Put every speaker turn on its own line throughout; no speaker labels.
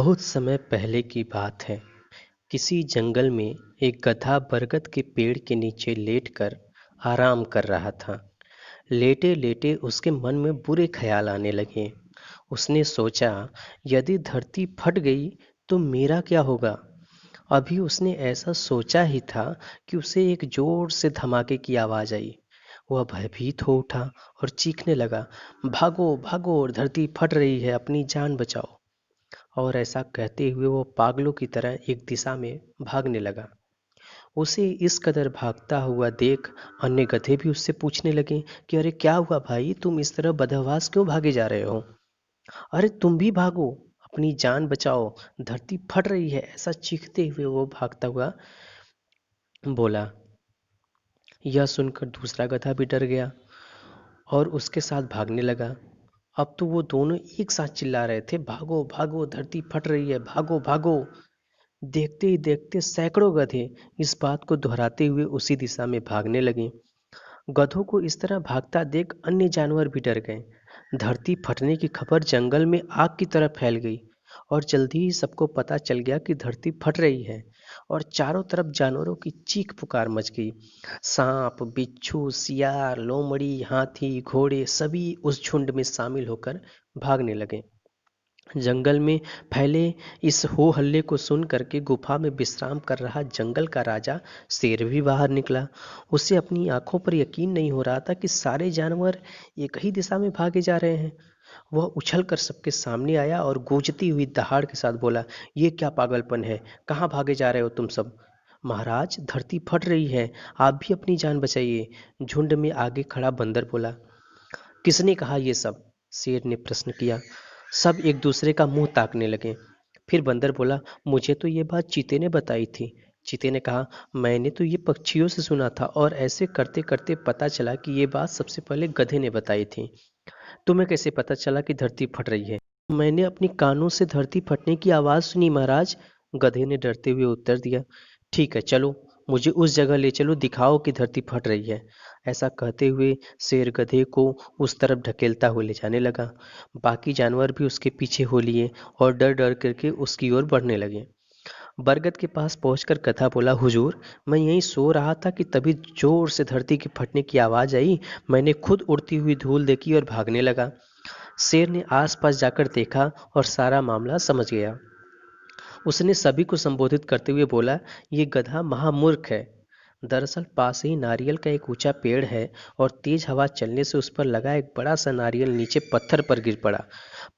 बहुत समय पहले की बात है। किसी जंगल में एक गधा बरगद के पेड़ के नीचे लेटकर आराम कर रहा था। लेटे लेटे उसके मन में बुरे ख्याल आने लगे। उसने सोचा, यदि धरती फट गई तो मेरा क्या होगा। अभी उसने ऐसा सोचा ही था कि उसे एक जोर से धमाके की आवाज आई। वह भयभीत हो उठा और चीखने लगा, भागो भागो, धरती फट रही है, अपनी जान बचाओ। और ऐसा कहते हुए वो पागलों की तरह एक दिशा में भागने लगा। उसे इस कदर भागता हुआ देख अन्य गधे भी उससे पूछने लगे कि अरे क्या हुआ भाई, तुम इस तरह बदहवास क्यों भागे जा रहे हो। अरे तुम भी भागो, अपनी जान बचाओ, धरती फट रही है, ऐसा चीखते हुए वो भागता हुआ बोला। यह सुनकर दूसरा गधा भी डर गया और उसके साथ भागने लगा। अब तो वो दोनों एक साथ चिल्ला रहे थे, भागो भागो, धरती फट रही है, भागो भागो। देखते ही देखते सैकड़ों गधे इस बात को दोहराते हुए उसी दिशा में भागने लगे। गधों को इस तरह भागता देख अन्य जानवर भी डर गए। धरती फटने की खबर जंगल में आग की तरह फैल गई और जल्दी ही सबको पता चल गया कि धरती फट रही है। और चारों तरफ जानवरों की चीख पुकार मच गई। सांप, बिच्छू, सियार, लोमड़ी, हाथी, घोड़े सभी उस झुंड में शामिल होकर भागने लगे। जंगल में फैले इस हो हल्ले को सुन करके गुफा में विश्राम कर रहा जंगल का राजा शेर भी बाहर निकला। उसे अपनी आंखों पर यकीन नहीं हो रहा था कि सारे जानवर एक ही दिशा में भागे जा रहे हैं। वह उछलकर सबके सामने आया और गूंजती हुई दहाड़ के साथ बोला, ये क्या पागलपन है, कहाँ भागे जा रहे हो तुम सब। महाराज, धरती फट रही है, आप भी अपनी जान बचाइए। झुंड में आगे खड़ा बंदर बोला। किसने कहा ये सब, शेर ने प्रश्न किया। सब एक दूसरे का मुंह ताकने लगे। फिर बंदर बोला, मुझे तो ये बात चीते ने बताई थी। चीते ने कहा, मैंने तो ये पक्षियों से सुना था और ऐसे करते करते पता चला कि ये बात सबसे पहले गधे ने बताई थी। तुम्हें कैसे पता चला कि धरती फट रही है। मैंने अपने कानों से धरती फटने की आवाज सुनी महाराज, गधे ने डरते हुए उत्तर दिया। ठीक है, चलो मुझे उस जगह ले चलो, दिखाओ कि धरती फट रही है। ऐसा कहते हुए शेर गधे को उस तरफ ढकेलता हुए ले जाने लगा। बाकी जानवर भी उसके पीछे हो लिए और डर डर करके उसकी ओर बढ़ने लगे। बरगद के पास पहुंचकर गधा बोला, हुजूर, मैं यहीं सो रहा था कि तभी जोर से धरती के फटने की आवाज आई। मैंने खुद उड़ती हुई धूल देखी और भागने लगा। शेर ने आसपास जाकर देखा और सारा मामला समझ गया। उसने सभी को संबोधित करते हुए बोला, ये गधा महामूर्ख है। दरअसल पास ही नारियल का एक ऊंचा पेड़ है और तेज हवा चलने से उस पर लगा एक बड़ा सा नारियल नीचे पत्थर पर गिर पड़ा।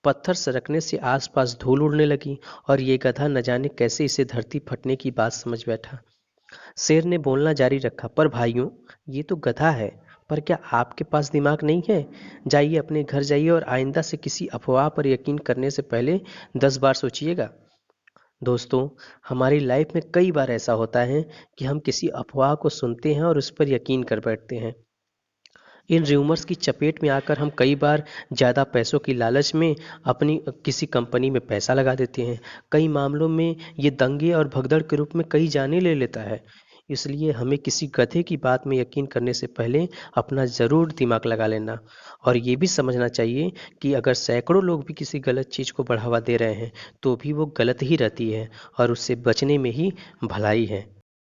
पत्थर सरकने से आसपास धूल उड़ने लगी और ये गधा न जाने कैसे इसे धरती फटने की बात समझ बैठा। शेर ने बोलना जारी रखा, पर भाइयों, ये तो गधा है, पर क्या आपके पास दिमाग नहीं है। जाइए, अपने घर जाइए और आइंदा से किसी अफवाह पर यकीन करने से पहले 10 बार सोचिएगा। दोस्तों, हमारी लाइफ में कई बार ऐसा होता है कि हम किसी अफवाह को सुनते हैं और उस पर यकीन कर बैठते हैं। इन र्यूमर्स की चपेट में आकर हम कई बार ज़्यादा पैसों की लालच में अपनी किसी कंपनी में पैसा लगा देते हैं। कई मामलों में ये दंगे और भगदड़ के रूप में कई जानें ले लेता है। इसलिए हमें किसी गधे की बात में यकीन करने से पहले अपना ज़रूर दिमाग लगा लेना और ये भी समझना चाहिए कि अगर सैकड़ों लोग भी किसी गलत चीज़ को बढ़ावा दे रहे हैं तो भी वो गलत ही रहती है और उससे बचने में ही भलाई है।